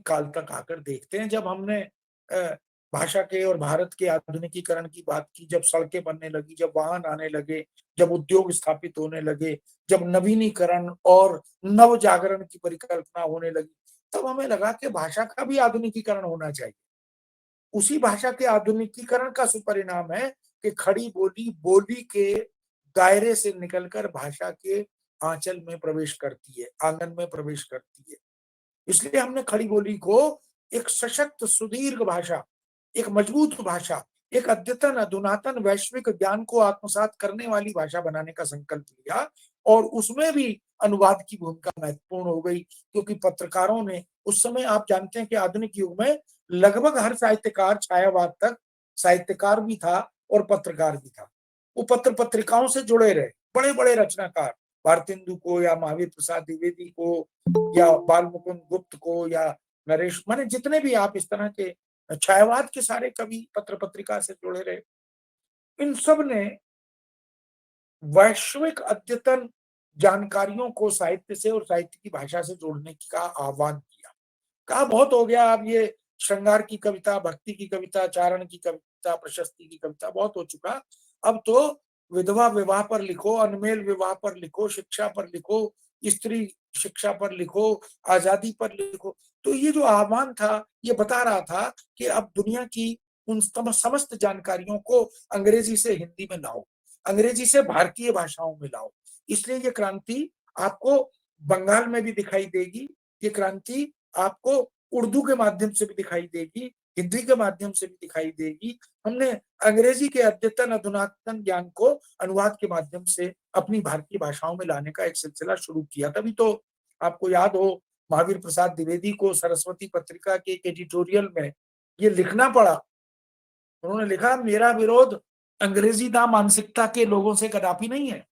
काल तक आकर देखते हैं, जब हमने भाषा के और भारत के आधुनिकीकरण की बात की, जब सड़कें बनने लगी, जब वाहन आने लगे, जब उद्योग स्थापित होने लगे, जब नवीनीकरण और नव जागरण की परिकल्पना होने लगी, तब हमें लगा कि भाषा का भी आधुनिकीकरण होना चाहिए। उसी भाषा के आधुनिकीकरण का सुपरिणाम है कि खड़ी बोली बोली के दायरे से निकलकर भाषा के आंचल में प्रवेश करती है, आंगन में प्रवेश करती है। इसलिए हमने खड़ी बोली को एक सशक्त सुदीर्घ भाषा, एक मजबूत भाषा, एक अद्यतन अधुनातन वैश्विक ज्ञान को आत्मसात करने वाली भाषा बनाने का संकल्प लिया, और उसमें भी अनुवाद की भूमिका महत्वपूर्ण हो गई, क्योंकि पत्रकारों ने उस समय, आप जानते हैं कि आधुनिक युग में लगभग हर साहित्यकार छायावाद तक साहित्यकार भी था और पत्रकार भी था। वो पत्र पत्रिकाओं से जुड़े रहे, बड़े बड़े रचनाकार, भारतेंदु को या महावीर प्रसाद द्विवेदी को या बाल मुकुंद गुप्त को या नरेश, माने जितने भी आप इस तरह के छायावाद के सारे कवि पत्र पत्रिका से जुड़े रहे, इन सब ने वैश्विक अद्यतन जानकारियों को साहित्य से और साहित्य की भाषा से जोड़ने का आह्वान किया। कहा बहुत हो गया, अब ये श्रृंगार की कविता, भक्ति की कविता, चारण की कविता, प्रशस्ति की कविता बहुत हो चुका। अब तो विधवा विवाह पर लिखो, अनमेल विवाह पर लिखो, शिक्षा पर लिखो, स्त्री शिक्षा पर लिखो, आजादी पर लिखो। तो ये जो आह्वान था, ये बता रहा था कि अब दुनिया की उन समस्त जानकारियों को अंग्रेजी से हिंदी में लाओ, अंग्रेजी से भारतीय भाषाओं में लाओ। इसलिए ये क्रांति आपको बंगाल में भी दिखाई देगी, ये क्रांति आपको उर्दू के माध्यम से भी दिखाई देगी, हिंदी के माध्यम से भी दिखाई देगी। हमने अंग्रेजी के अद्यतन अधुनातन ज्ञान को अनुवाद के माध्यम से अपनी भारतीय भाषाओं में लाने का एक सिलसिला शुरू किया। तभी तो आपको याद हो, महावीर प्रसाद द्विवेदी को सरस्वती पत्रिका के एक एडिटोरियल में ये लिखना पड़ा। उन्होंने लिखा, मेरा विरोध अंग्रेजीदा मानसिकता के लोगों से कदापि नहीं है।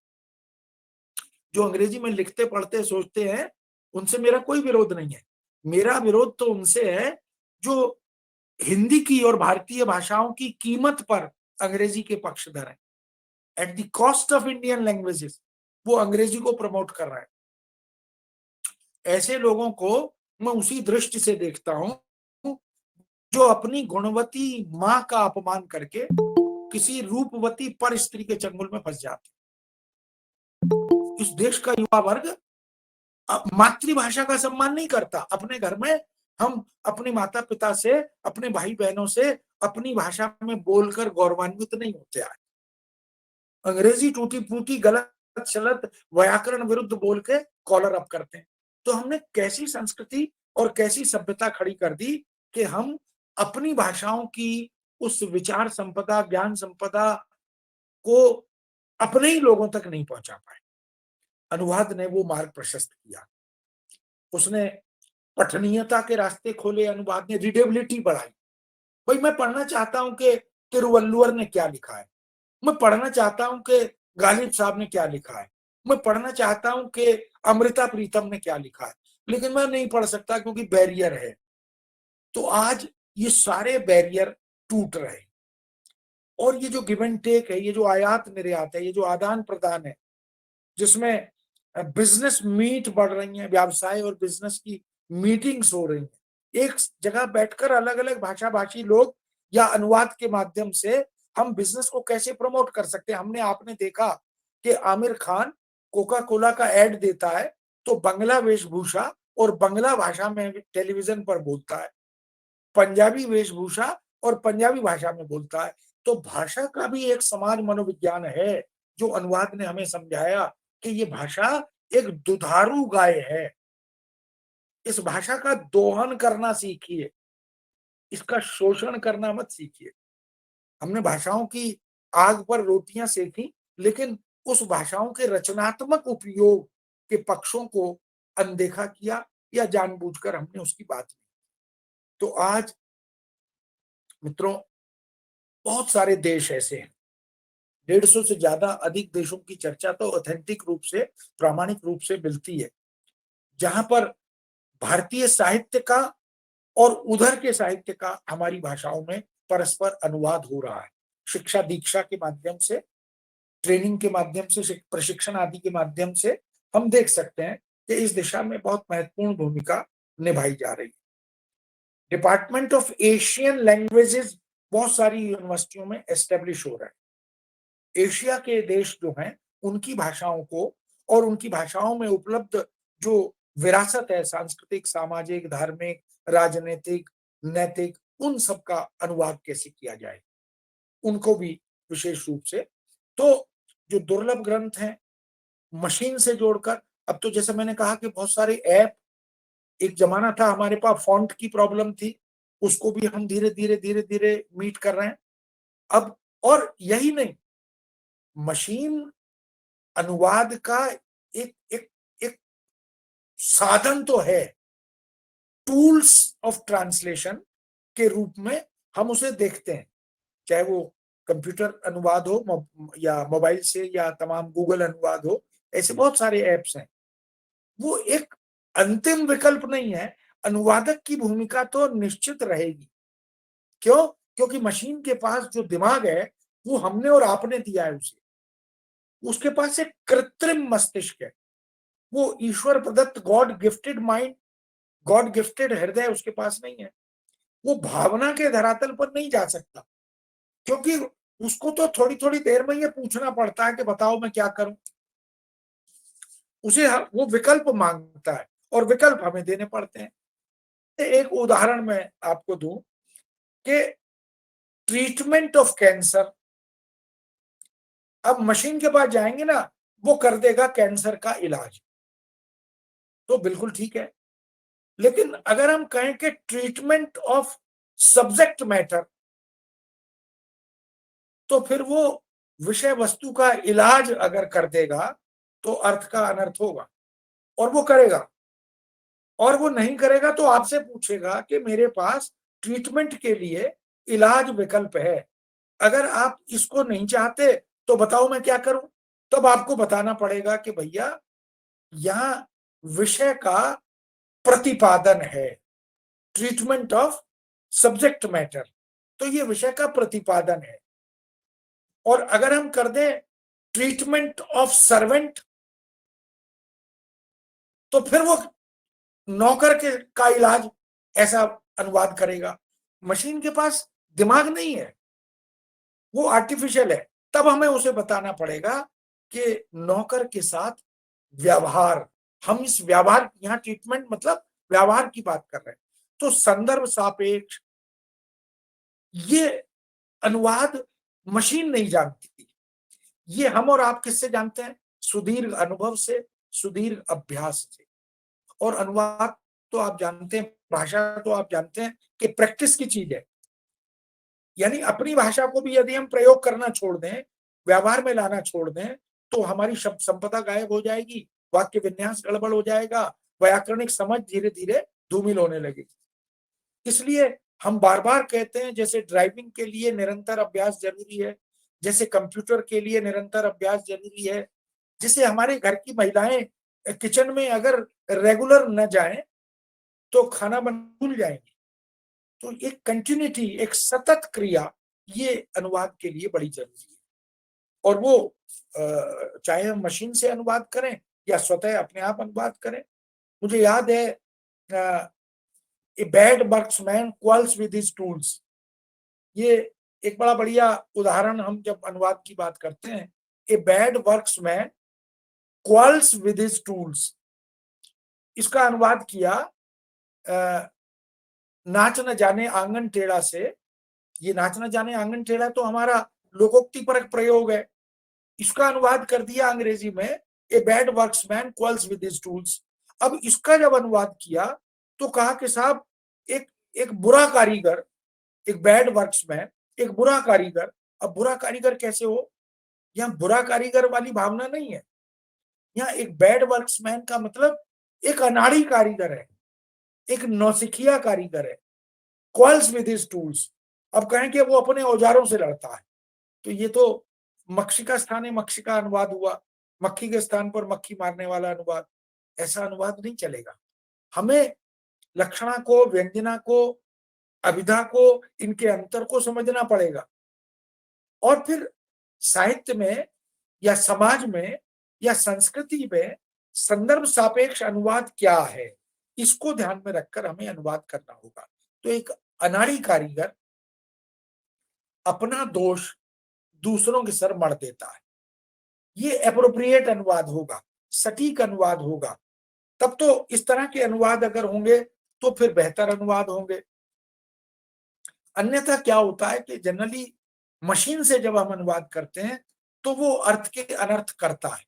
जो अंग्रेजी में लिखते पढ़ते सोचते हैं, उनसे मेरा कोई विरोध नहीं है। मेरा विरोध तो उनसे है जो हिंदी की और भारतीय भाषाओं की कीमत पर अंग्रेजी के पक्षधर हैं। At the cost of Indian languages वो अंग्रेजी को प्रमोट कर रहे हैं। ऐसे लोगों को मैं उसी दृष्टि से देखता हूं जो अपनी गुणवती मां का अपमान करके किसी रूपवती पर स्त्री के चंगुल में फंस जाते। इस देश का युवा वर्ग मातृभाषा का सम्मान नहीं करता। अपने घर में हम अपने माता पिता से, अपने भाई बहनों से अपनी भाषा में बोलकर गौरवान्वित नहीं होते। आज अंग्रेजी टूटी फूटी गलत सलत व्याकरण विरुद्ध बोल के कॉलर अप करते हैं। तो हमने कैसी संस्कृति और कैसी सभ्यता खड़ी कर दी कि हम अपनी भाषाओं की उस विचार संपदा, ज्ञान संपदा को अपने ही लोगों तक नहीं पहुंचा पाए। अनुवाद ने वो मार्ग प्रशस्त किया, उसने पठनीयता के रास्ते खोले, अनुवाद ने रीडेबिलिटी बढ़ाई। भाई मैं पढ़ना चाहता हूं कि तिरुवल्लुवर ने क्या लिखा है, मैं पढ़ना चाहता हूं कि गालिब साहब ने क्या लिखा है, मैं पढ़ना चाहता हूं कि अमृता प्रीतम ने क्या लिखा है, लेकिन मैं नहीं पढ़ सकता क्योंकि बैरियर है। तो आज ये सारे बैरियर टूट रहे हैं, और ये जो गिव एंड टेक है, ये जो आयात निर्यात है, ये जो आदान प्रदान है, जिसमें बिजनेस मीट बढ़ रही है, व्यवसाय और बिजनेस की मीटिंग्स हो रही हैं, एक जगह बैठकर अलग अलग भाषा भाषी लोग या अनुवाद के माध्यम से हम बिजनेस को कैसे प्रमोट कर सकते हैं। हमने आपने देखा कि आमिर खान कोका कोला का एड देता है तो बंगला वेशभूषा और बंगला भाषा में टेलीविजन पर बोलता है, पंजाबी वेशभूषा और पंजाबी भाषा में बोलता है। तो भाषा का भी एक समाज मनोविज्ञान है, जो अनुवाद ने हमें समझाया कि ये भाषा एक दुधारू गाय है। इस भाषा का दोहन करना सीखिए, इसका शोषण करना मत सीखिए। हमने भाषाओं की आग पर रोटियां सेकी, लेकिन उस भाषाओं के रचनात्मक उपयोग के पक्षों को अनदेखा किया या जानबूझकर हमने उसकी बात नहीं। तो आज मित्रों, बहुत सारे देश ऐसे हैं, 150 से ज्यादा अधिक देशों की चर्चा तो ऑथेंटिक रूप से, प्रामाणिक रूप से मिलती है, जहां पर भारतीय साहित्य का और उधर के साहित्य का हमारी भाषाओं में परस्पर अनुवाद हो रहा है। शिक्षा दीक्षा के माध्यम से, ट्रेनिंग के माध्यम से, प्रशिक्षण आदि के माध्यम से हम देख सकते हैं कि इस दिशा में बहुत महत्वपूर्ण भूमिका निभाई जा रही है। डिपार्टमेंट ऑफ एशियन लैंग्वेजेस बहुत सारी यूनिवर्सिटियों में एस्टेब्लिश हो रहा है। एशिया के देश जो हैं उनकी भाषाओं को और उनकी भाषाओं में उपलब्ध जो विरासत है, सांस्कृतिक, सामाजिक, धार्मिक, राजनीतिक, नैतिक, उन सब का अनुवाद कैसे किया जाए, उनको भी विशेष रूप से। तो जो दुर्लभ ग्रंथ हैं मशीन से जोड़कर, अब तो जैसे मैंने कहा कि बहुत सारे ऐप, एक जमाना था हमारे पास फॉन्ट की प्रॉब्लम थी, उसको भी हम धीरे धीरे धीरे धीरे मीट कर रहे हैं अब। और यही नहीं, मशीन अनुवाद का एक एक एक साधन तो है, टूल्स ऑफ ट्रांसलेशन के रूप में हम उसे देखते हैं, चाहे वो कंप्यूटर अनुवाद हो या मोबाइल से, या तमाम गूगल अनुवाद हो, ऐसे बहुत सारे ऐप्स हैं। वो एक अंतिम विकल्प नहीं है। अनुवादक की भूमिका तो निश्चित रहेगी। क्यों? क्योंकि मशीन के पास जो दिमाग है वो हमने और आपने दिया है उसे। उसके पास एक कृत्रिम मस्तिष्क है, वो ईश्वर प्रदत्त God gifted mind, God gifted हृदय उसके पास नहीं है। वो भावना के धरातल पर नहीं जा सकता, क्योंकि उसको तो थोड़ी थोड़ी देर में ये पूछना पड़ता है कि बताओ मैं क्या करूं। उसे वो विकल्प मांगता है और विकल्प हमें देने पड़ते हैं। एक उदाहरण मैं आपको दूं कि ट्रीटमेंट ऑफ कैंसर, अब मशीन के पास जाएंगे ना, वो कर देगा कैंसर का इलाज, तो बिल्कुल ठीक है। लेकिन अगर हम कहें कि ट्रीटमेंट ऑफ सब्जेक्ट मैटर, तो फिर वो विषय वस्तु का इलाज अगर कर देगा तो अर्थ का अनर्थ होगा, और वो करेगा। और वो नहीं करेगा तो आपसे पूछेगा कि मेरे पास ट्रीटमेंट के लिए इलाज विकल्प है, अगर आप इसको नहीं चाहते तो बताओ मैं क्या करूं। तब आपको बताना पड़ेगा कि भैया यहां विषय का प्रतिपादन है, ट्रीटमेंट ऑफ सब्जेक्ट मैटर, तो ये विषय का प्रतिपादन है। और अगर हम कर दें ट्रीटमेंट ऑफ सर्वेंट, तो फिर वो नौकर के का इलाज ऐसा अनुवाद करेगा। मशीन के पास दिमाग नहीं है, वो आर्टिफिशियल है। तब हमें उसे बताना पड़ेगा कि नौकर के साथ व्यवहार, हम इस व्यवहार, यहां ट्रीटमेंट मतलब व्यवहार की बात कर रहे हैं। तो संदर्भ सापेक्ष ये अनुवाद मशीन नहीं जानती, ये हम और आप किससे जानते हैं? सुदीर्घ अनुभव से, सुदीर्घ अभ्यास से। और अनुवाद तो आप जानते हैं, भाषा तो आप जानते हैं कि प्रैक्टिस की चीज है। यानी अपनी भाषा को भी यदि हम प्रयोग करना छोड़ दें, व्यवहार में लाना छोड़ दें, तो हमारी शब्द संपदा गायब हो जाएगी, वाक्य विन्यास गड़बड़ हो जाएगा, व्याकरणिक समझ धीरे धीरे धूमिल होने लगेगी। इसलिए हम बार बार कहते हैं, जैसे ड्राइविंग के लिए निरंतर अभ्यास जरूरी है, जैसे कंप्यूटर के लिए निरंतर अभ्यास जरूरी है, जैसे हमारे घर की महिलाएं किचन में अगर रेगुलर न जाएं तो खाना बन भूल जाएंगी। तो एक कंटिन्यूटी, एक सतत क्रिया, ये अनुवाद के लिए बड़ी जरूरी है। और वो चाहे हम मशीन से अनुवाद करें या स्वतः अपने आप अनुवाद करें। मुझे याद है, a bad workman quarrels with his tools, ये एक बड़ा बढ़िया उदाहरण हम जब अनुवाद की बात करते हैं। A bad workman quarrels with his tools, इसका अनुवाद किया नाच न जाने आंगन टेढ़ा से। ये नाच न जाने आंगन टेढ़ा तो हमारा लोकोक्ति परक प्रयोग है, इसका अनुवाद कर दिया अंग्रेजी में a bad workman quarrels with his tools. अब इसका जब अनुवाद किया तो कहा कि साहब, एक एक बुरा कारीगर, एक बैड वर्क्समैन, एक बुरा कारीगर। अब बुरा कारीगर कैसे हो? यहाँ बुरा कारीगर वाली भावना नहीं है। यहाँ एक बैड वर्क्समैन का मतलब एक अनाड़ी कारीगर है, एक नौसिखिया कारीगर है, क्वाल्स विद हिज टूल्स। अब कहें कि वो अपने औजारों से लड़ता है, तो ये तो मक्षिका स्थाने मक्षिका अनुवाद हुआ, मक्खी के स्थान पर मक्खी मारने वाला अनुवाद। ऐसा अनुवाद नहीं चलेगा। हमें लक्षणा को, व्यंजना को, अभिधा को, इनके अंतर को समझना पड़ेगा। और फिर साहित्य में या समाज में या संस्कृति में संदर्भ सापेक्ष अनुवाद क्या है, इसको ध्यान में रखकर हमें अनुवाद करना होगा। तो एक अनाड़ी कारीगर अपना दोष दूसरों के सर मढ़ देता है। ये एप्रोप्रिएट अनुवाद होगा, सटीक अनुवाद होगा। तब तो इस तरह के अनुवाद अगर होंगे तो फिर बेहतर अनुवाद होंगे। अन्यथा क्या होता है कि जनरली मशीन से जब हम अनुवाद करते हैं तो वो अर्थ के अनर्थ करता है।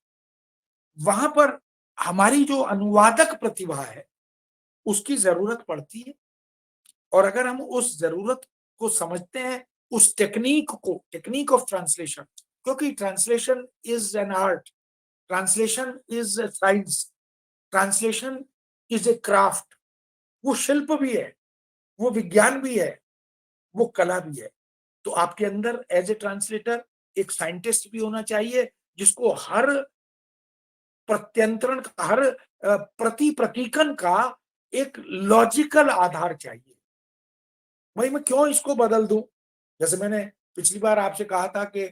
वहां पर हमारी जो अनुवादक प्रतिभा है उसकी जरूरत पड़ती है। और अगर हम उस जरूरत को समझते हैं, उस टेक्निक को, टेक्निक ऑफ ट्रांसलेशन, क्योंकि translation is an art, translation is a science, translation is a craft. वो शिल्प भी है, वो विज्ञान भी है, वो कला भी है। तो आपके अंदर एज ए ट्रांसलेटर एक साइंटिस्ट भी होना चाहिए जिसको हर प्रत्यंतरण का, हर प्रति प्रतीकन का एक लॉजिकल आधार चाहिए। भाई मैं क्यों इसको बदल दूं? जैसे मैंने पिछली बार आपसे कहा था कि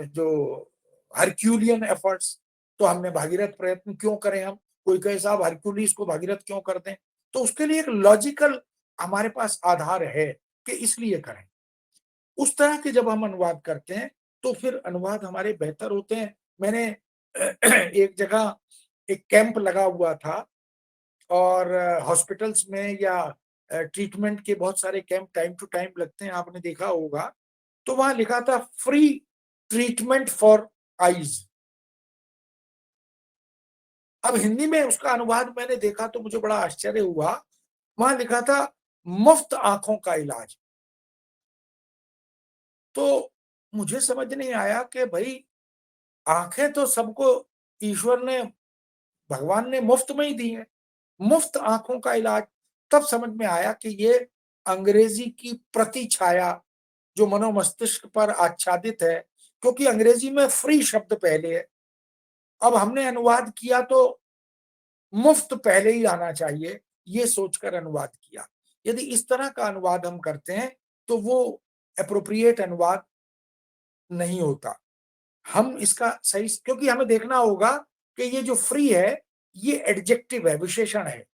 जो हरक्यूलियन एफर्ट्स, तो हमने भागीरथ प्रयत्न क्यों करें हम? कोई कहे साहब हरक्यूलिस को भागीरथ क्यों कर दें? तो उसके लिए एक लॉजिकल हमारे पास आधार है कि इसलिए करें। उस तरह के जब हम अनुवाद करते हैं तो फिर अनुवाद हमारे बेहतर होते हैं। मैंने एक जगह एक कैंप लगा हुआ था और हॉस्पिटल्स में या ट्रीटमेंट के बहुत सारे कैंप टाइम टू टाइम लगते हैं, आपने देखा होगा। तो वहां लिखा था फ्री ट्रीटमेंट फॉर आईज। अब हिंदी में उसका अनुवाद मैंने देखा तो मुझे बड़ा आश्चर्य हुआ। वहां लिखा था मुफ्त आंखों का इलाज। तो मुझे समझ नहीं आया कि भाई आंखें तो सबको ईश्वर ने, भगवान ने मुफ्त में ही दी है, मुफ्त आंखों का इलाज। तब समझ में आया कि ये अंग्रेजी की प्रति छाया जो मनोमस्तिष्क पर आच्छादित है, क्योंकि अंग्रेजी में फ्री शब्द पहले है। अब हमने अनुवाद किया तो मुफ्त पहले ही आना चाहिए, ये सोचकर अनुवाद किया। यदि इस तरह का अनुवाद हम करते हैं तो वो एप्रोप्रिएट अनुवाद नहीं होता। हम इसका सही, क्योंकि हमें देखना होगा कि ये जो फ्री है ये एडजेक्टिव है, विशेषण है।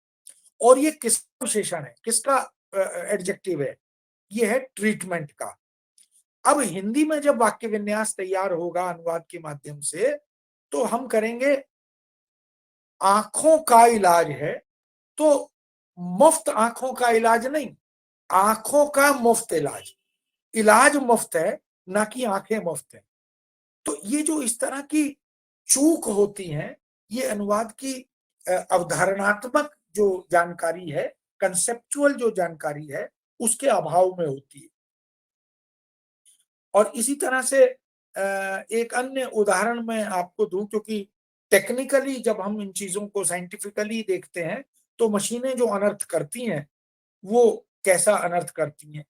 और ये किसका विशेषण है, किसका एडजेक्टिव है? ये है ट्रीटमेंट का। अब हिंदी में जब वाक्य विन्यास तैयार होगा अनुवाद के माध्यम से तो हम करेंगे आंखों का इलाज है, तो मुफ्त आंखों का इलाज नहीं, आंखों का मुफ्त इलाज। इलाज मुफ्त है, ना कि आंखें मुफ्त है। तो ये जो इस तरह की चूक होती है, ये अनुवाद की अवधारणात्मक जो जानकारी है, कंसेप्चुअल जो जानकारी है, उसके अभाव में होती है। और इसी तरह से एक अन्य उदाहरण मैं आपको दूं, क्योंकि टेक्निकली जब हम इन चीजों को साइंटिफिकली देखते हैं तो मशीनें जो अनर्थ करती हैं वो कैसा अनर्थ करती हैं।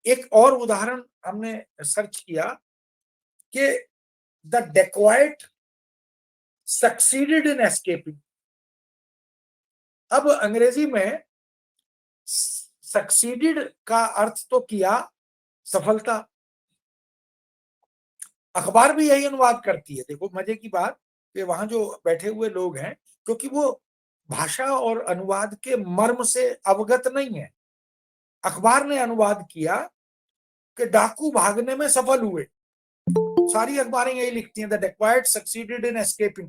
एक और उदाहरण हमने सर्च किया कि the dacoit succeeded in escaping. अब अंग्रेजी में सक्सीडेड का अर्थ तो किया सफलता, अखबार भी यही अनुवाद करती है। देखो मजे की बात कि वहां जो बैठे हुए लोग हैं, क्योंकि वो भाषा और अनुवाद के मर्म से अवगत नहीं है, अखबार ने अनुवाद किया कि डाकू भागने में सफल हुए। सारी अखबारें यही लिखती हैं, the dacoit succeeded in escaping,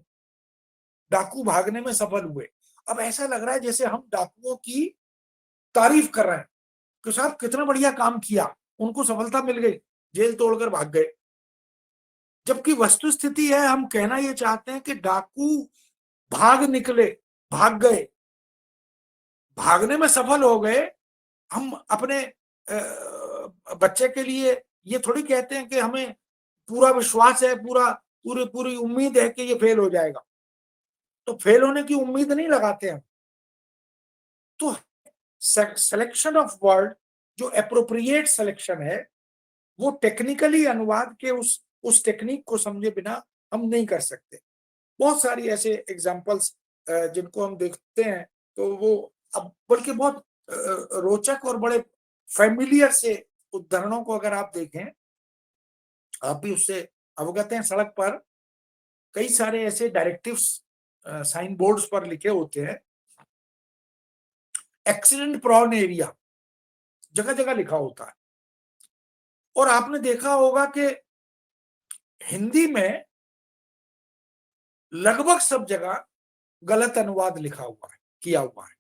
डाकू भागने में सफल हुए। अब ऐसा लग रहा है जैसे हम डाकुओं की तारीफ कर रहे हैं कि साहब कितना बढ़िया काम किया, उनको सफलता मिल गई, जेल तोड़कर भाग गए। जबकि वस्तु स्थिति है, हम कहना ये चाहते हैं कि डाकू भाग निकले, भाग गए, भागने में सफल हो गए। हम अपने बच्चे के लिए ये थोड़ी कहते हैं कि हमें पूरा विश्वास है, पूरा पूरी पूरी उम्मीद है कि ये फेल हो जाएगा, तो फेल होने की उम्मीद नहीं लगाते हम। तो सिलेक्शन ऑफ वर्ड जो एप्रोप्रिएट सिलेक्शन है, वो टेक्निकली अनुवाद के उस टेक्निक को समझे बिना हम नहीं कर सकते। बहुत सारी ऐसे एग्जांपल्स जिनको हम देखते हैं तो वो, अब बल्कि बहुत रोचक और बड़े फेमिलियर से उदाहरणों को अगर आप देखें, आप भी उससे अवगत हैं। सड़क पर कई सारे ऐसे डायरेक्टिव्स साइन बोर्ड्स पर लिखे होते हैं एक्सीडेंट प्रोन एरिया जगह जगह लिखा होता है। और आपने देखा होगा कि हिंदी में लगभग सब जगह गलत अनुवाद लिखा हुआ है, किया हुआ है।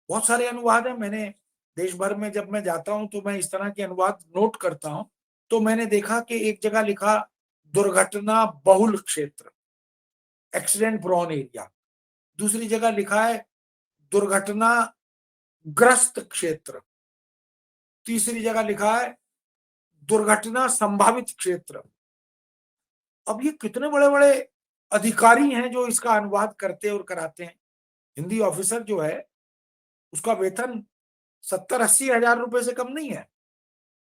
बहुत सारे अनुवाद है। मैंने देश भर में जब मैं जाता हूं तो मैं इस तरह के अनुवाद नोट करता हूं। तो मैंने देखा कि एक जगह लिखा दुर्घटना बहुल क्षेत्र, एक्सीडेंट प्रोन एरिया। दूसरी जगह लिखा है दुर्घटना ग्रस्त क्षेत्र। तीसरी जगह लिखा है दुर्घटना संभावित क्षेत्र। अब ये कितने बड़े बड़े अधिकारी हैं जो इसका अनुवाद करते और कराते हैं। हिंदी ऑफिसर जो है उसका वेतन 70-80 हजार रुपए से कम नहीं है।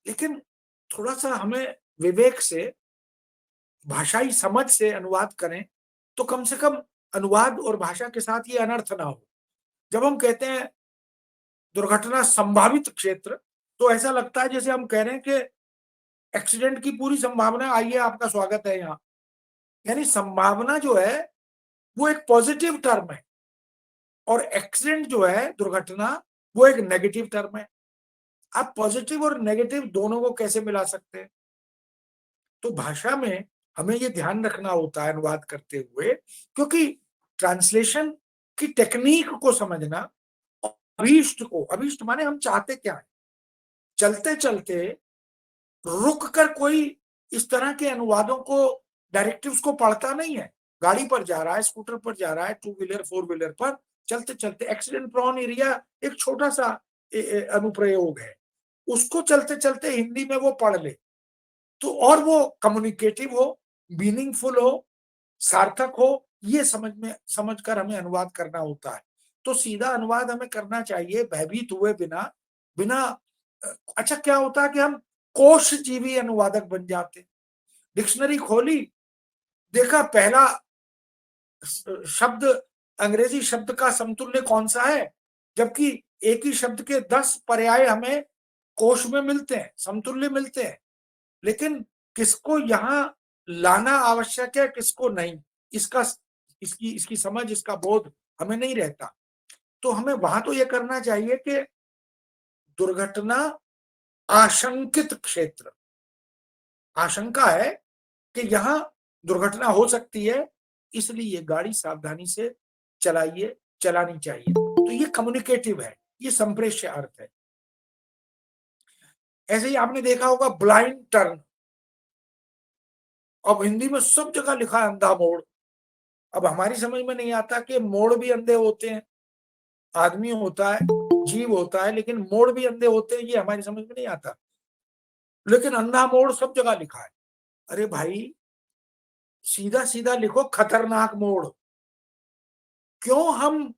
लेकिन थोड़ा सा हमें विवेक से, भाषाई समझ से अनुवाद करें तो कम से कम अनुवाद और भाषा के साथ ये अनर्थ ना हो। जब हम कहते हैं दुर्घटना संभावित क्षेत्र तो ऐसा लगता है जैसे हम कह रहे हैं कि एक्सीडेंट की पूरी संभावना, आइए आपका स्वागत है यहाँ। यानी संभावना जो है वो एक पॉजिटिव टर्म है और एक्सीडेंट जो है, दुर्घटना, वो एक नेगेटिव टर्म है। आप पॉजिटिव और नेगेटिव दोनों को कैसे मिला सकते हैं? तो भाषा में हमें ये ध्यान रखना होता है अनुवाद करते हुए, क्योंकि ट्रांसलेशन की टेक्निक को समझना, अभीष्ट माने हम चाहते क्या है। चलते चलते रुक कर कोई इस तरह के अनुवादों को, डायरेक्टिव्स को पढ़ता नहीं है। गाड़ी पर जा रहा है, स्कूटर पर जा रहा है, 2 व्हीलर 4 व्हीलर पर चलते चलते, एक्सीडेंट प्रोन एरिया एक छोटा सा अनुप्रयोग है, उसको चलते चलते हिंदी में वो पढ़ ले तो, और वो कम्युनिकेटिव हो, मीनिंगफुल हो, सार्थक हो, ये समझकर हमें अनुवाद करना होता है। तो सीधा अनुवाद हमें करना चाहिए भयभीत हुए बिना। बिना अच्छा क्या होता है कि हम कोशजीवी अनुवादक बन जाते। डिक्शनरी खोली, देखा पहला शब्द अंग्रेजी शब्द का समतुल्य कौन सा है, जबकि एक ही शब्द के 10 पर्याय हमें कोश में मिलते हैं, समतुल्य मिलते हैं। लेकिन किसको यहाँ लाना आवश्यक है, किसको नहीं, इसका इसकी समझ, इसका बोध हमें नहीं रहता। तो हमें वहां तो यह करना चाहिए कि दुर्घटना आशंकित क्षेत्र, आशंका है कि यहां दुर्घटना हो सकती है, इसलिए गाड़ी सावधानी से चलानी चाहिए। तो ये कम्युनिकेटिव है, ये संप्रेष्य अर्थ है। ऐसे ही आपने देखा होगा ब्लाइंड टर्न। अब हिंदी में सब जगह लिखा है अंधा मोड़। अब हमारी समझ में नहीं आता कि मोड़ भी अंधे होते हैं, आदमी होता है, जीव होता है, लेकिन मोड़ भी अंधे होते हैं, ये हमारी समझ में नहीं आता। लेकिन अंधा मोड़ सब जगह लिखा है। अरे भाई, सीधा सीधा लिखो खतरनाक मोड़। क्यों हम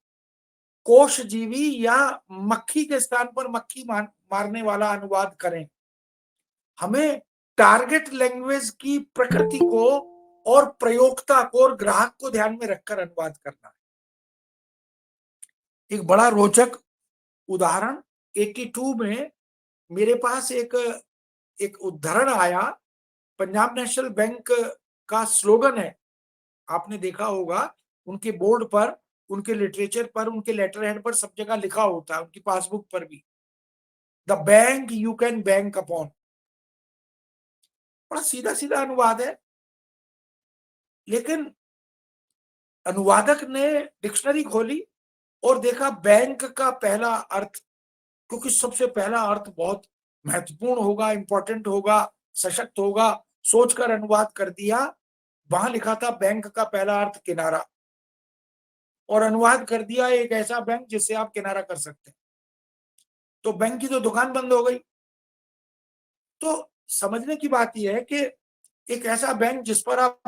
कोशजीवी या मक्खी के स्थान पर मक्खी मारने वाला अनुवाद करें? हमें टारगेट लैंग्वेज की प्रकृति को और प्रयोक्ता को और ग्राहक को ध्यान में रखकर अनुवाद करना है। एक बड़ा रोचक उदाहरण 82 में मेरे पास एक उद्धरण आया। पंजाब नेशनल बैंक का स्लोगन है, आपने देखा होगा, उनके बोर्ड पर, उनके लिटरेचर पर, उनके लेटर हेड पर सब जगह लिखा होता है, उनकी पासबुक पर भी, the bank you can bank upon. बड़ा सीधा सीधा अनुवाद है, लेकिन अनुवादक ने डिक्शनरी खोली और देखा बैंक का पहला अर्थ, क्योंकि सबसे पहला अर्थ बहुत महत्वपूर्ण होगा, इंपॉर्टेंट होगा, सशक्त होगा, सोचकर अनुवाद कर दिया। वहां लिखा था बैंक का पहला अर्थ किनारा, और अनुवाद कर दिया एक ऐसा बैंक जिससे आप किनारा कर सकते हैं। तो बैंक की तो दुकान बंद हो गई। तो समझने की बात यह है कि एक ऐसा बैंक जिस पर आप